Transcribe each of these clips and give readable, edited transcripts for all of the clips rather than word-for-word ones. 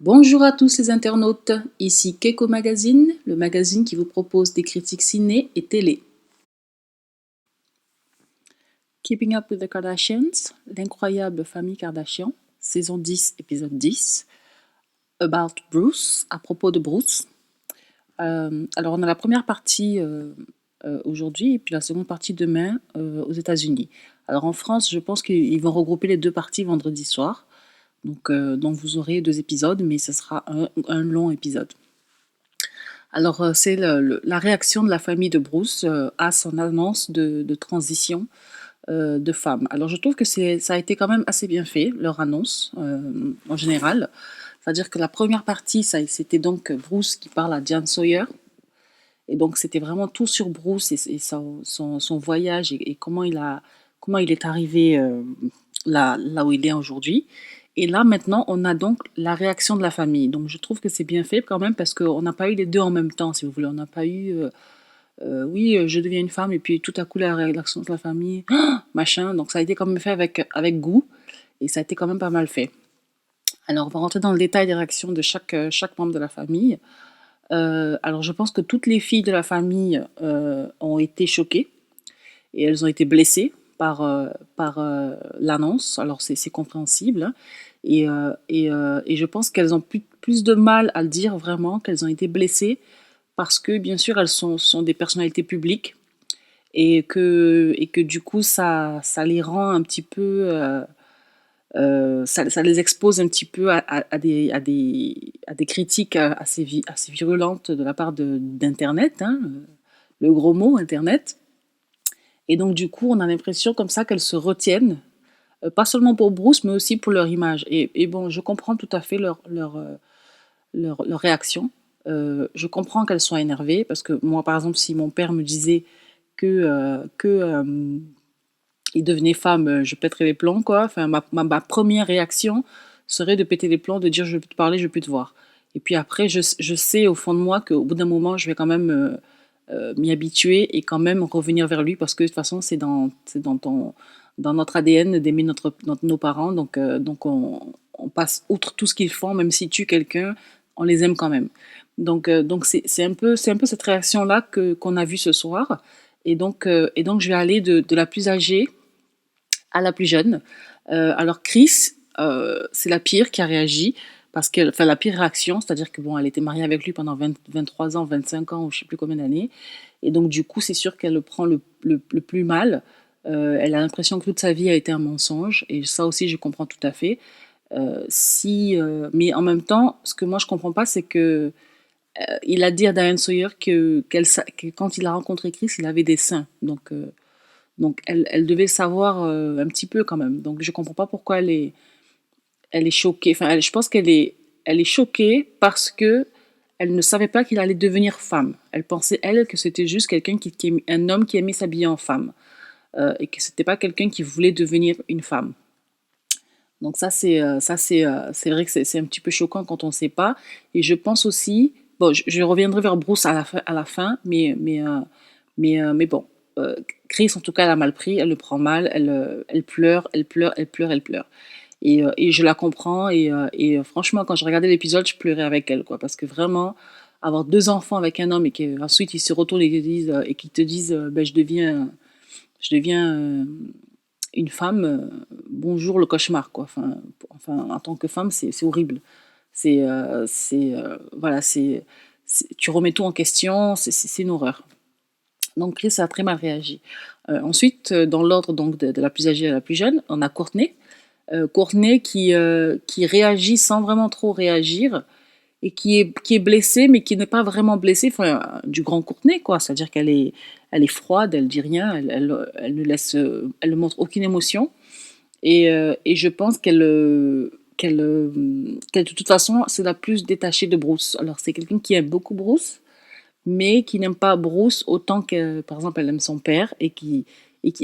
Bonjour à tous les internautes, ici Keiko Magazine, le magazine qui vous propose des critiques ciné et télé. Keeping Up with the Kardashians, l'incroyable famille Kardashian, saison 10, épisode 10, About Bruce, à propos de Bruce. Alors on a la première partie aujourd'hui et puis la seconde partie demain aux États-Unis. Alors en France, je pense qu'ils vont regrouper les deux parties vendredi soir. Donc vous aurez deux épisodes, mais ce sera un long épisode. Alors, c'est la réaction de la famille de Bruce à son annonce de transition de femme. Alors, je trouve que ça a été quand même assez bien fait, leur annonce, en général. C'est-à-dire que la première partie, c'était donc Bruce qui parle à Diane Sawyer. Et donc, c'était vraiment tout sur Bruce et son voyage et comment il est arrivé là où il est aujourd'hui. Et là, maintenant, on a donc la réaction de la famille. Donc, je trouve que c'est bien fait quand même parce qu'on n'a pas eu les deux en même temps, si vous voulez. On n'a pas eu, oui, je deviens une femme et puis tout à coup la réaction de la famille, ah, machin. Donc, ça a été quand même fait avec goût et ça a été quand même pas mal fait. Alors, on va rentrer dans le détail des réactions de chaque membre de la famille. Alors, je pense que toutes les filles de la famille ont été choquées et elles ont été blessées par l'annonce. Alors, c'est compréhensible, hein. Et je pense qu'elles ont plus de mal à le dire vraiment, qu'elles ont été blessées parce que, bien sûr, elles sont des personnalités publiques et que du coup, ça les rend un petit peu. Ça les expose un petit peu à des critiques assez virulentes de la part d'Internet, hein, le gros mot Internet. Et donc, du coup, on a l'impression comme ça qu'elles se retiennent, pas seulement pour Bruce, mais aussi pour leur image. Et bon, je comprends tout à fait leur réaction. Je comprends qu'elles soient énervées, parce que moi, par exemple, si mon père me disait que il devenait femme, je pèterais les plombs, quoi. Enfin, ma première réaction serait de péter les plombs, de dire je veux plus te parler, je veux plus te voir. Et puis après, je sais au fond de moi qu'au bout d'un moment, je vais quand même m'y habituer et quand même revenir vers lui parce que de toute façon, dans notre ADN d'aimer nos parents. Donc on passe outre tout ce qu'ils font, même s'ils tuent quelqu'un, on les aime quand même. Donc c'est un peu cette réaction-là qu'on a vue ce soir. Et donc je vais aller de la plus âgée à la plus jeune. Alors Chris, c'est la pire qui a réagi, enfin la pire réaction, c'est-à-dire que bon, elle était mariée avec lui pendant 23 ans, 25 ans, ou je sais plus combien d'années, et donc du coup, c'est sûr qu'elle le prend le plus mal. Elle a l'impression que toute sa vie a été un mensonge, et ça aussi, je comprends tout à fait. Mais en même temps, ce que moi je comprends pas, c'est que il a dit à Diane Sawyer que quand il a rencontré Chris, il avait des seins. Donc elle devait le savoir un petit peu quand même. Donc je comprends pas pourquoi elle est choquée. Enfin, je pense elle est choquée parce que elle ne savait pas qu'il allait devenir femme. Elle pensait, elle, que c'était juste quelqu'un un homme qui aimait s'habiller en femme. Et que c'était pas quelqu'un qui voulait devenir une femme. Donc c'est vrai que c'est un petit peu choquant quand on ne sait pas. Et je pense aussi, bon, je reviendrai vers Bruce à la fin, mais bon, Chris, en tout cas, elle a mal pris, elle le prend mal, elle pleure, elle pleure, elle pleure, elle pleure. Et je la comprends. Et franchement, quand je regardais l'épisode, je pleurais avec elle, quoi. Parce que vraiment, avoir deux enfants avec un homme et qu'ensuite ils se retournent et qu'ils te disent ben, je deviens une femme, bonjour le cauchemar, quoi. Enfin, en tant que femme, c'est horrible. Voilà, tu remets tout en question, c'est une horreur. Donc Chris a très mal réagi. Ensuite, dans l'ordre donc de la plus âgée à la plus jeune, on a Courtney qui réagit sans vraiment trop réagir et qui est blessée, mais qui n'est pas vraiment blessée, enfin, du grand Courtney, quoi. C'est-à-dire elle est froide, elle dit rien, elle ne laisse, elle ne montre aucune émotion. Et je pense qu'elle, de toute façon, c'est la plus détachée de Bruce. Alors, c'est quelqu'un qui aime beaucoup Bruce, mais qui n'aime pas Bruce autant que, par exemple, elle aime son père et qui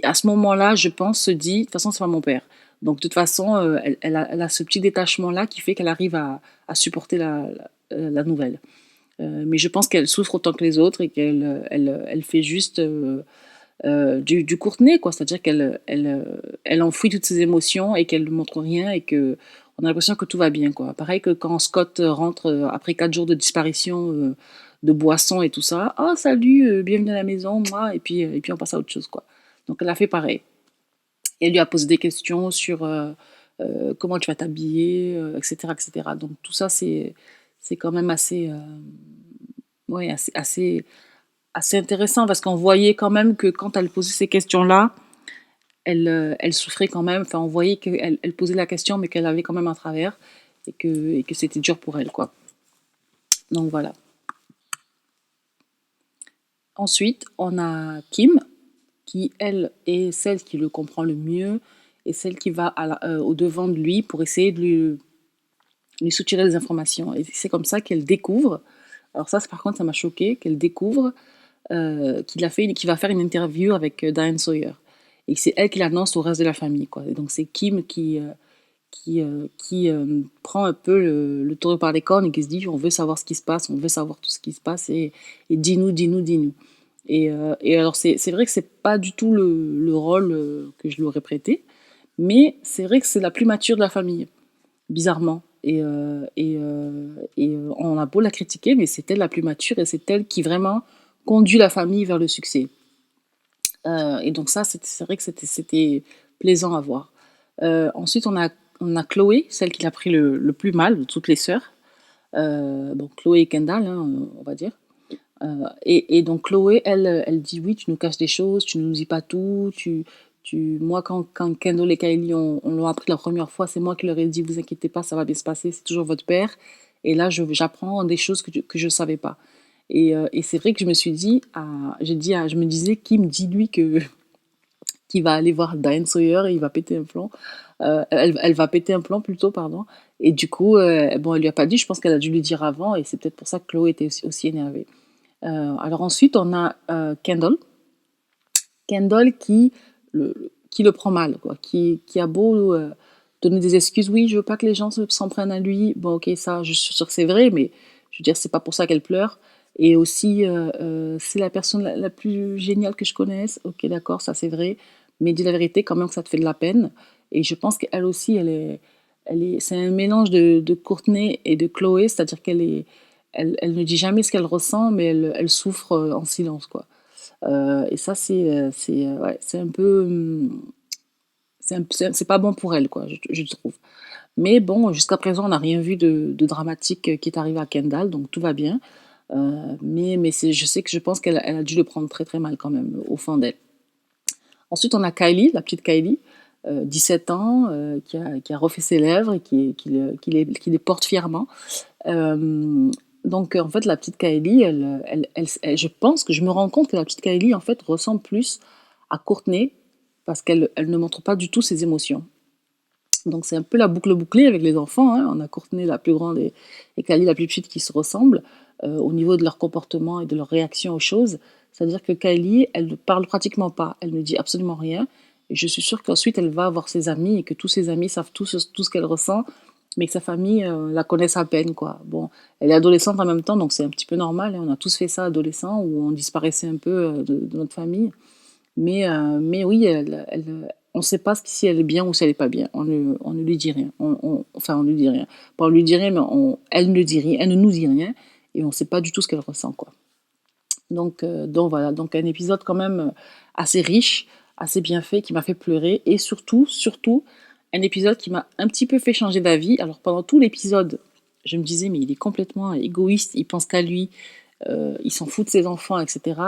à ce moment-là, je pense, se dit, de toute façon, c'est pas mon père. Donc, de toute façon, elle a ce petit détachement-là qui fait qu'elle arrive à supporter la nouvelle. Mais je pense qu'elle souffre autant que les autres et qu'elle fait juste du Courtenay, quoi. C'est-à-dire qu'elle enfouit toutes ses émotions et qu'elle ne montre rien et que on a l'impression que tout va bien, quoi. Pareil que quand Scott rentre après 4 jours de disparition de boissons et tout ça. Oh, salut, bienvenue à la maison, moi. Et puis on passe à autre chose, quoi. Donc elle a fait pareil. Et elle lui a posé des questions sur comment tu vas t'habiller, etc., etc. Donc tout ça, c'est quand même assez, ouais, assez intéressant parce qu'on voyait quand même que quand elle posait ces questions-là, elle souffrait quand même. Enfin, on voyait qu'elle posait la question, mais qu'elle avait quand même un travers et que c'était dur pour elle, quoi. Donc voilà. Ensuite, on a Kim, qui, elle, est celle qui le comprend le mieux et celle qui va au devant de lui pour essayer de lui soutirer des informations. Et c'est comme ça qu'elle découvre, alors ça, par contre, ça m'a choqué, qu'elle découvre qu'il va faire une interview avec Diane Sawyer. Et c'est elle qui l'annonce au reste de la famille, quoi. Et donc c'est Kim qui prend un peu le taureau par les cornes et qui se dit on veut savoir ce qui se passe, on veut savoir tout ce qui se passe et dis-nous, dis-nous, dis-nous. Et alors c'est vrai que c'est pas du tout le rôle que je lui aurais prêté, mais c'est vrai que c'est la plus mature de la famille, bizarrement. On a beau la critiquer, mais c'est elle la plus mature et c'est elle qui vraiment conduit la famille vers le succès. Et donc ça, c'est vrai que c'était plaisant à voir. Ensuite, on a Chloé, celle qui l'a pris le plus mal de toutes les sœurs. Donc Chloé et Kendall, hein, on va dire. Et donc Chloé, elle dit oui, tu nous caches des choses, tu ne nous dis pas tout. Moi, quand Kendall et Kylie on l'ont appris la première fois, c'est moi qui leur ai dit, vous inquiétez pas, ça va bien se passer, c'est toujours votre père. Et là, j'apprends des choses que je ne savais pas. Et c'est vrai que je me suis dit, je me disais, Kim, dis-lui qu'il va aller voir Diane Sawyer et il va péter un plomb. Elle va péter un plomb plutôt, pardon. Et du coup, bon, elle lui a pas dit, je pense qu'elle a dû lui dire avant, et c'est peut-être pour ça que Chloé était aussi énervée. Alors ensuite, on a Kendall. Kendall qui le prend mal, quoi. Qui a beau donner des excuses. Oui, je veux pas que les gens s'en prennent à lui. Bon, ok, ça, je suis sûre que c'est vrai, mais je veux dire, c'est pas pour ça qu'elle pleure. Et aussi, c'est la personne la plus géniale que je connaisse. Ok, d'accord, ça c'est vrai. Mais dis la vérité, quand même que ça te fait de la peine. Et je pense qu'elle aussi, c'est un mélange de Courtney et de Chloé, c'est-à-dire elle ne dit jamais ce qu'elle ressent, mais elle souffre en silence, quoi. Et ça, ouais, c'est un peu, c'est pas bon pour elle, quoi, je trouve. Mais bon, jusqu'à présent, on n'a rien vu de dramatique qui est arrivé à Kendall, donc tout va bien. Mais je pense qu'elle a dû le prendre très très mal quand même, au fond d'elle. Ensuite, on a Kylie, la petite Kylie, 17 ans, qui a refait ses lèvres et qui les porte fièrement. Donc, en fait, la petite Kylie, je pense que je me rends compte que la petite Kylie, en fait, ressemble plus à Courtney parce qu'elle ne montre pas du tout ses émotions. Donc, c'est un peu la boucle bouclée avec les enfants, hein. On a Courtney, la plus grande, et Kylie, la plus petite, qui se ressemblent au niveau de leur comportement et de leur réaction aux choses. C'est-à-dire que Kylie, elle ne parle pratiquement pas, elle ne dit absolument rien. Et je suis sûre qu'ensuite, elle va avoir ses amis et que tous ses amis savent tout ce qu'elle ressent, mais que sa famille la connaisse à peine, quoi. Bon, elle est adolescente en même temps, donc c'est un petit peu normal, hein. On a tous fait ça adolescent, où on disparaissait un peu de notre famille. Mais oui, on ne sait pas si elle est bien ou si elle n'est pas bien. On ne lui dit rien. Enfin, on ne lui dit rien. Pas on lui dit rien, mais elle ne dit rien, elle ne nous dit rien, et on ne sait pas du tout ce qu'elle ressent, quoi. Donc voilà, donc un épisode quand même assez riche, assez bien fait, qui m'a fait pleurer, et surtout, un épisode qui m'a un petit peu fait changer d'avis. Alors pendant tout l'épisode, je me disais, mais il est complètement égoïste, il pense qu'à lui, il s'en fout de ses enfants, etc.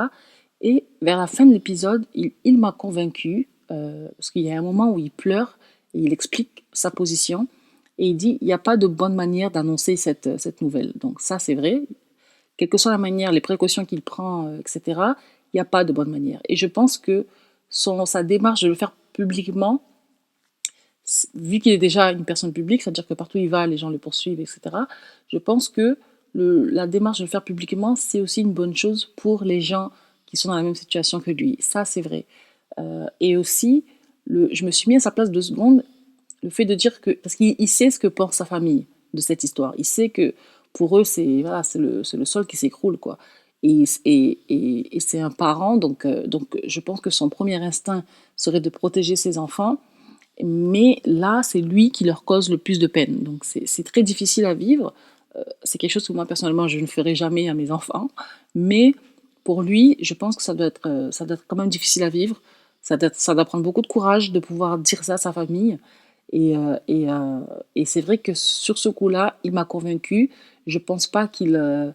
Et vers la fin de l'épisode, il m'a convaincu, parce qu'il y a un moment où il pleure, et il explique sa position, et il dit, il n'y a pas de bonne manière d'annoncer cette nouvelle. Donc ça, c'est vrai, quelle que soit la manière, les précautions qu'il prend, etc., il n'y a pas de bonne manière. Et je pense que sa démarche de le faire publiquement, vu qu'il est déjà une personne publique, c'est-à-dire que partout où il va, les gens le poursuivent, etc., je pense que la démarche de le faire publiquement, c'est aussi une bonne chose pour les gens qui sont dans la même situation que lui. Ça, c'est vrai. Et aussi, je me suis mis à sa place 2 secondes, le fait de dire que... Parce qu'il sait ce que pense sa famille de cette histoire. Il sait que pour eux, voilà, c'est le sol qui s'écroule, quoi. Et c'est un parent, donc je pense que son premier instinct serait de protéger ses enfants. Mais là, c'est lui qui leur cause le plus de peine. Donc c'est très difficile à vivre. C'est quelque chose que moi, personnellement, je ne ferai jamais à mes enfants. Mais pour lui, je pense que ça doit être quand même difficile à vivre. Ça doit prendre beaucoup de courage de pouvoir dire ça à sa famille. Et, euh, et, euh, et c'est vrai que sur ce coup-là, il m'a convaincu. Je pense pas qu'il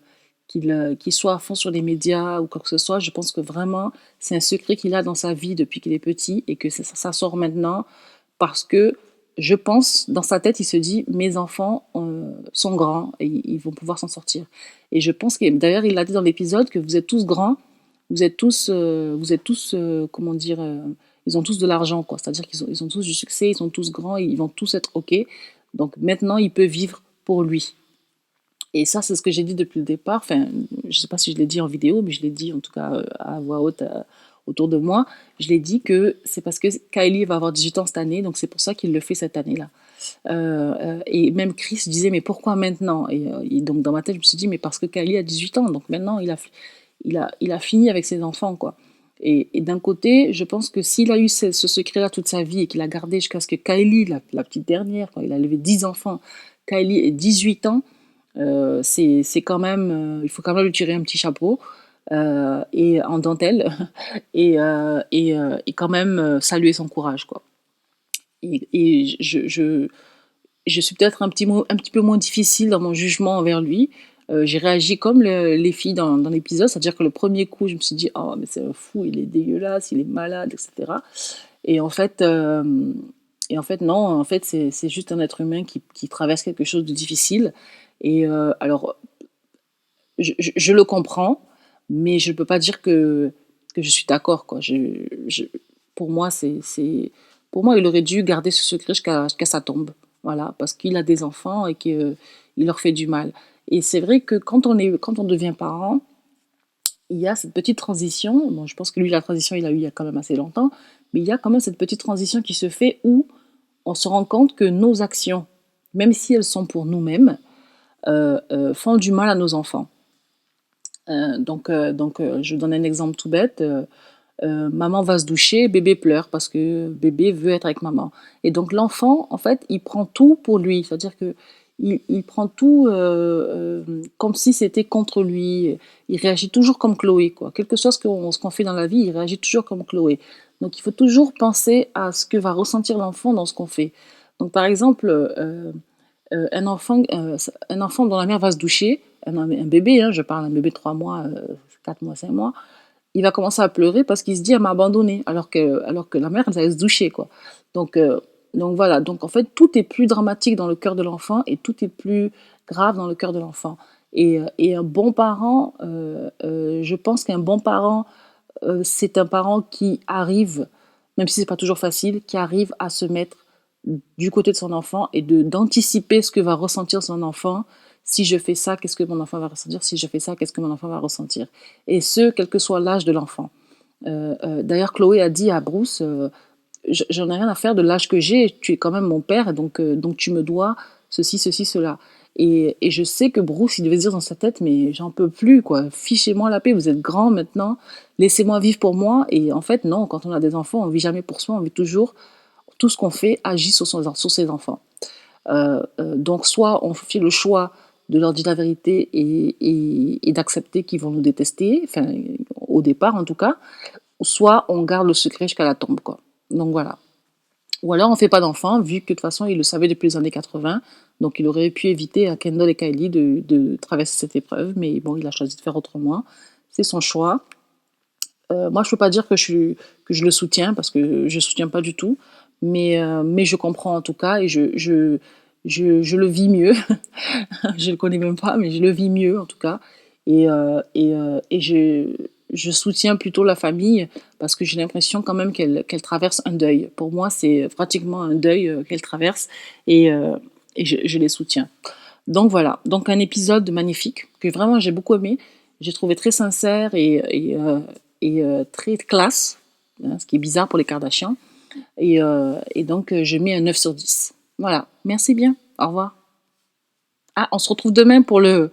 soit à fond sur les médias ou quoi que ce soit. Je pense que vraiment, c'est un secret qu'il a dans sa vie depuis qu'il est petit et que ça sort maintenant parce que je pense, dans sa tête, il se dit, mes enfants sont grands et ils vont pouvoir s'en sortir. Et je pense que, d'ailleurs, il l'a dit dans l'épisode, que vous êtes tous grands, vous êtes tous comment dire, ils ont tous de l'argent, quoi. C'est-à-dire ils ont tous du succès, ils sont tous grands, ils vont tous être OK. Donc maintenant, il peut vivre pour lui. Et ça, c'est ce que j'ai dit depuis le départ. Enfin, je ne sais pas si je l'ai dit en vidéo, mais je l'ai dit en tout cas à voix haute autour de moi. Je l'ai dit que c'est parce que Kylie va avoir 18 ans cette année, donc c'est pour ça qu'il le fait cette année-là. Et même Chris disait, mais pourquoi maintenant et donc dans ma tête, je me suis dit, mais parce que Kylie a 18 ans, donc maintenant il a fini avec ses enfants, quoi. Et d'un côté, je pense que s'il a eu ce secret-là toute sa vie et qu'il a gardé jusqu'à ce que Kylie, la petite dernière, quand il a élevé 10 enfants, Kylie ait 18 ans, c'est quand même, il faut quand même lui tirer un petit chapeau et en dentelle et quand même saluer son courage, quoi. Et je suis peut-être un petit peu moins difficile dans mon jugement envers lui. J'ai réagi comme les filles dans l'épisode, c'est-à-dire que le premier coup, je me suis dit, oh, mais c'est un fou, il est dégueulasse, il est malade, etc. Et en fait, euh, et en fait non, en fait, c'est juste un être humain qui traverse quelque chose de difficile. Et alors, je le comprends, mais je ne peux pas dire que je suis d'accord, quoi. Pour moi, pour moi, il aurait dû garder ce secret jusqu'à sa tombe. Voilà, parce qu'il a des enfants et qu'il leur fait du mal. Et c'est vrai que quand on devient parent, il y a cette petite transition. Bon, je pense que lui, la transition, il a eu il y a quand même assez longtemps, mais il y a quand même cette petite transition qui se fait où on se rend compte que nos actions, même si elles sont pour nous-mêmes, font du mal à nos enfants. Je donne un exemple tout bête. Maman va se doucher, bébé pleure parce que bébé veut être avec maman. Et donc l'enfant, en fait, il prend tout pour lui. C'est-à-dire que il prend tout comme si c'était contre lui. Il réagit toujours comme Chloé, quoi. Quel que soit ce qu'on fait dans la vie, il réagit toujours comme Chloé. Donc il faut toujours penser à ce que va ressentir l'enfant dans ce qu'on fait. Donc par exemple, un enfant dont la mère va se doucher, un bébé, hein, je parle, un bébé de 3 mois, 4 mois, 5 mois, il va commencer à pleurer parce qu'il se dit elle m'a abandonné alors que la mère elle allait se doucher, quoi. Donc, euh, donc voilà, donc en fait tout est plus dramatique dans le cœur de l'enfant et tout est plus grave dans le cœur de l'enfant. Et un bon parent, je pense qu'un bon parent, c'est un parent qui arrive, même si c'est pas toujours facile, qui arrive à se mettre du côté de son enfant et d'anticiper ce que va ressentir son enfant. Si je fais ça, qu'est-ce que mon enfant va ressentir? Si je fais ça, qu'est-ce que mon enfant va ressentir? Et ce, quel que soit l'âge de l'enfant. D'ailleurs, Chloé a dit à Bruce, j'en ai rien à faire de l'âge que j'ai, tu es quand même mon père, donc tu me dois ceci, ceci, cela. Et je sais que Bruce, il devait se dire dans sa tête, mais j'en peux plus, quoi. Fichez-moi la paix, vous êtes grand maintenant, laissez-moi vivre pour moi. Et en fait, non, quand on a des enfants, on vit jamais pour soi, on vit toujours, tout ce qu'on fait agit sur ses enfants. Donc, soit on fait le choix de leur dire la vérité et d'accepter qu'ils vont nous détester, enfin, au départ en tout cas, soit on garde le secret jusqu'à la tombe, quoi. Donc voilà. Ou alors on fait pas d'enfant, vu que de toute façon il le savait depuis les années 80, donc il aurait pu éviter à Kendall et Kylie de traverser cette épreuve, mais bon, il a choisi de faire autrement. C'est son choix. Moi, je peux pas dire que je le soutiens, parce que je soutiens pas du tout, mais je comprends en tout cas, et je le vis mieux. Je le connais même pas, mais je le vis mieux en tout cas. Et je soutiens plutôt la famille parce que j'ai l'impression quand même qu'elle traverse un deuil. Pour moi, c'est pratiquement un deuil qu'elle traverse et, euh, et je les soutiens. Donc voilà, donc un épisode magnifique que vraiment j'ai beaucoup aimé. J'ai trouvé très sincère et très classe, hein, ce qui est bizarre pour les Kardashians. Et donc je mets un 9 sur 10. Voilà, merci bien, au revoir. Ah, on se retrouve demain pour la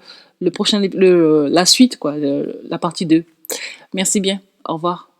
suite, quoi, la partie 2. Merci bien. Au revoir.